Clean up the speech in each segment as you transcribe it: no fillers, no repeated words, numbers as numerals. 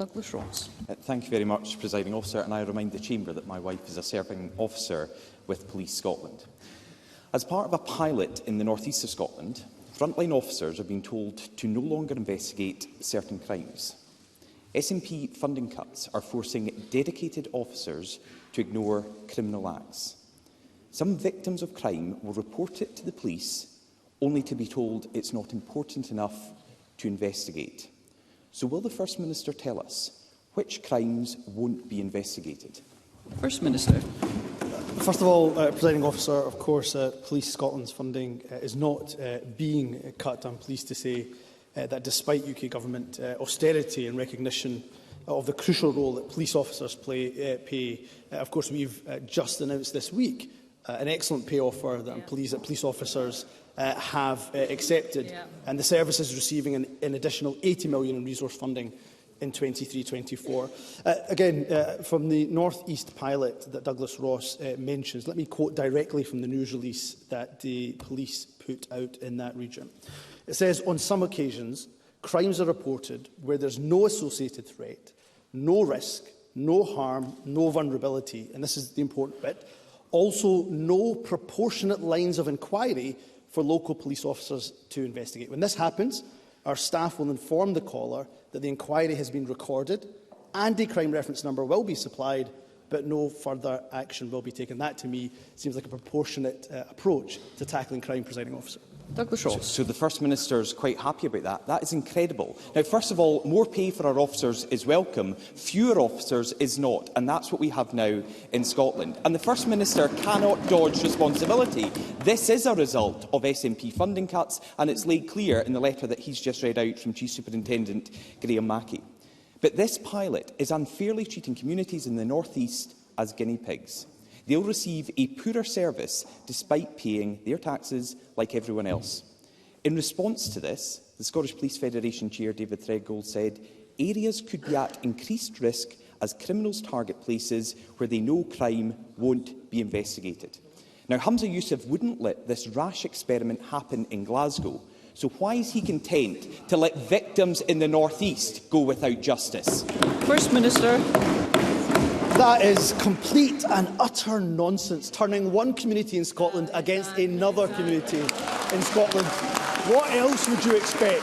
Douglas Ross. Thank you very much, Presiding Officer, and I remind the Chamber that my wife is a serving officer with Police Scotland. As part of a pilot in the north east of Scotland, frontline officers are being told to no longer investigate certain crimes. SNP funding cuts are forcing dedicated officers to ignore criminal acts. Some victims of crime will report it to the police, only to be told it's not important enough to investigate. So will the First Minister tell us which crimes won't be investigated? First Minister. First of all, Presiding Officer, of course, Police Scotland's funding is not being cut. I'm pleased to say that despite UK Government austerity and recognition of the crucial role that police officers play, of course, we've just announced this week an excellent pay offer that I'm pleased that police officers have accepted, and the service is receiving an additional £80 million in resource funding in 23-24. Again, from the North East pilot that Douglas Ross mentions, let me quote directly from the news release that the police put out in that region. It says, on some occasions, crimes are reported where there's no associated threat, no risk, no harm, no vulnerability, and this is the important bit, also no proportionate lines of inquiry for local police officers to investigate. When this happens, our staff will inform the caller that the inquiry has been recorded and a crime reference number will be supplied, but no further action will be taken. That, to me, seems like a proportionate approach to tackling crime, Presiding Officer. Douglas Ross. So the First Minister is quite happy about that. That is incredible. Now, first of all, more pay for our officers is welcome. Fewer officers is not, and that's what we have now in Scotland. And the First Minister cannot dodge responsibility. This is a result of SNP funding cuts, and it's laid clear in the letter that he's just read out from Chief Superintendent Graham Mackey. But this pilot is unfairly treating communities in the North East as guinea pigs. They'll receive a poorer service despite paying their taxes like everyone else. In response to this, the Scottish Police Federation Chair David Threadgold said areas could be at increased risk as criminals target places where they know crime won't be investigated. Now, Humza Yousaf wouldn't let this rash experiment happen in Glasgow, so why is he content to let victims in the North East go without justice? First Minister. That is complete and utter nonsense, turning one community in Scotland against another community in Scotland. What else would you expect?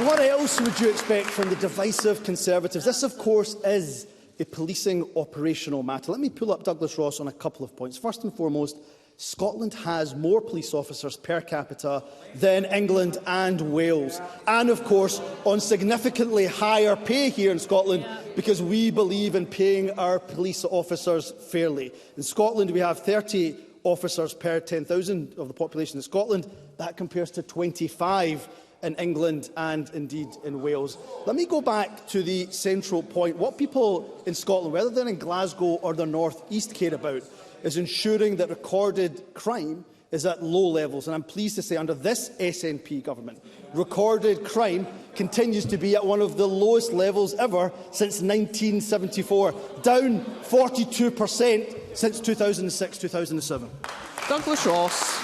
What else would you expect from the divisive Conservatives? This, of course, is a policing operational matter. Let me pull up Douglas Ross on a couple of points. First and foremost, Scotland has more police officers per capita than England and Wales. And, of course, on significantly higher pay here in Scotland because we believe in paying our police officers fairly. In Scotland, we have 30 officers per 10,000 of the population in Scotland. That compares to 25 in England and indeed in Wales. Let me go back to the central point. What people in Scotland, whether they're in Glasgow or the North East, care about is ensuring that recorded crime is at low levels. And I'm pleased to say under this SNP government, recorded crime continues to be at one of the lowest levels ever since 1974, down 42% since 2006-2007. Douglas Ross.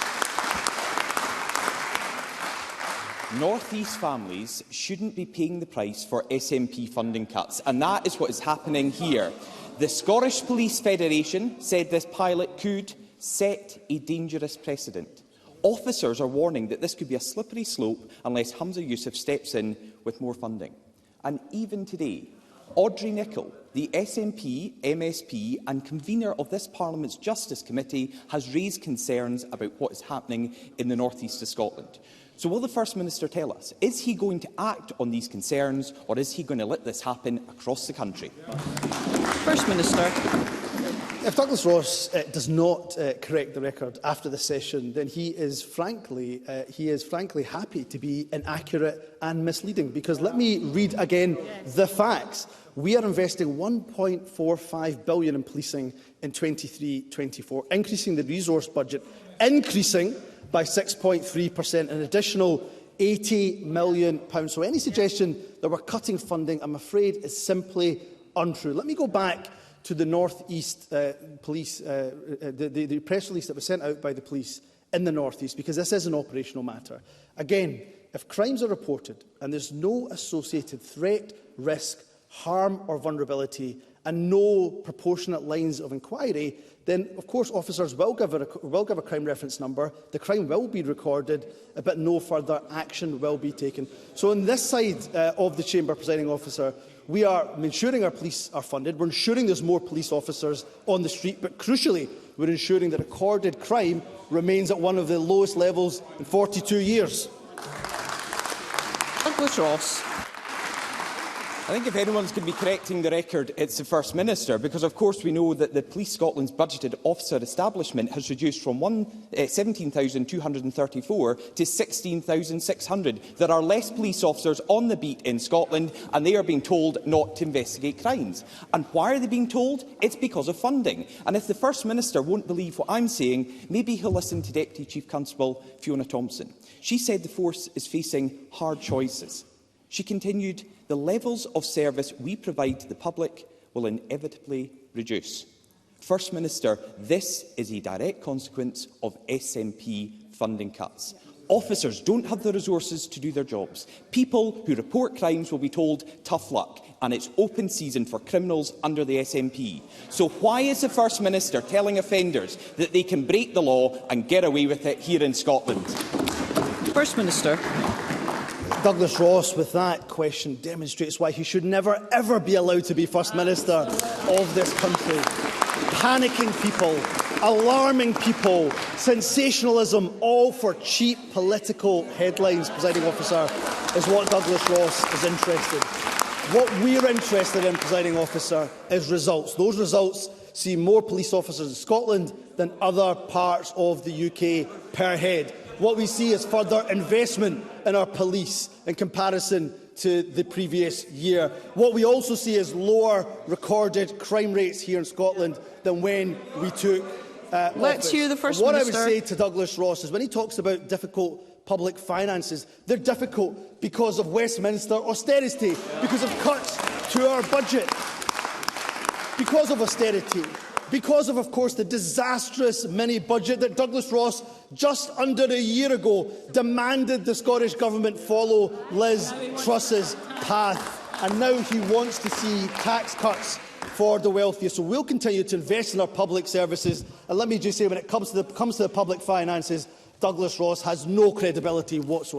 North East families shouldn't be paying the price for SNP funding cuts, and that is what is happening here. The Scottish Police Federation said this pilot could set a dangerous precedent. Officers are warning that this could be a slippery slope unless Humza Yousaf steps in with more funding. And even today, Audrey Nicholl, the SNP, MSP and convener of this Parliament's Justice Committee, has raised concerns about what is happening in the North East of Scotland. So will the First Minister tell us, is he going to act on these concerns, or is he going to let this happen across the country? First Minister. If Douglas Ross does not correct the record after the session, then he is frankly happy to be inaccurate and misleading. Because let me read again the facts. We are investing £1.45 billion in policing in 23-24, increasing the resource budget, increasing by 6.3%, an additional £80 million. So any suggestion that we're cutting funding, I'm afraid, is simply untrue. Let me go back to the North East police, the press release that was sent out by the police in the North East, because this is an operational matter. Again, If crimes are reported and there's no associated threat, risk, harm or vulnerability and no proportionate lines of inquiry, then of course officers will give a crime reference number, the crime will be recorded, but no further action will be taken. So on this side of the chamber, Presiding Officer, we are ensuring our police are funded, we're ensuring there's more police officers on the street, but crucially we're ensuring that recorded crime remains at one of the lowest levels in 42 years. Douglas Ross. I think if anyone's going to be correcting the record, it's the First Minister, because of course we know that the Police Scotland's budgeted officer establishment has reduced from 17,234 to 16,600. There are less police officers on the beat in Scotland, and they are being told not to investigate crimes. And why are they being told? It's because of funding. And if the First Minister won't believe what I'm saying, maybe he'll listen to Deputy Chief Constable Fiona Thompson. She said the force is facing hard choices. She continued, the levels of service we provide to the public will inevitably reduce. First Minister, this is a direct consequence of SNP funding cuts. Officers don't have the resources to do their jobs. People who report crimes will be told tough luck, and it's open season for criminals under the SNP. So why is the First Minister telling offenders that they can break the law and get away with it here in Scotland? First Minister. Douglas Ross, with that question, demonstrates why he should never, ever be allowed to be First Minister of this country. Panicking people, alarming people, sensationalism, all for cheap political headlines, Presiding Officer, is what Douglas Ross is interested in. What we're interested in, Presiding Officer, is results. Those results see more police officers in Scotland than other parts of the UK per head. What we see is further investment in our police in comparison to the previous year. What we also see is lower recorded crime rates here in Scotland than when we took Let's office. hear the First What Minister. I would say to Douglas Ross is when he talks about difficult public finances, they're difficult because of Westminster austerity, because of cuts to our budget, because of austerity. Because of course, the disastrous mini-budget that Douglas Ross, just under a year ago, demanded the Scottish Government follow Liz Truss's path. And now he wants to see tax cuts for the wealthiest. So we'll continue to invest in our public services. And let me just say, when it comes to the public finances, Douglas Ross has no credibility whatsoever.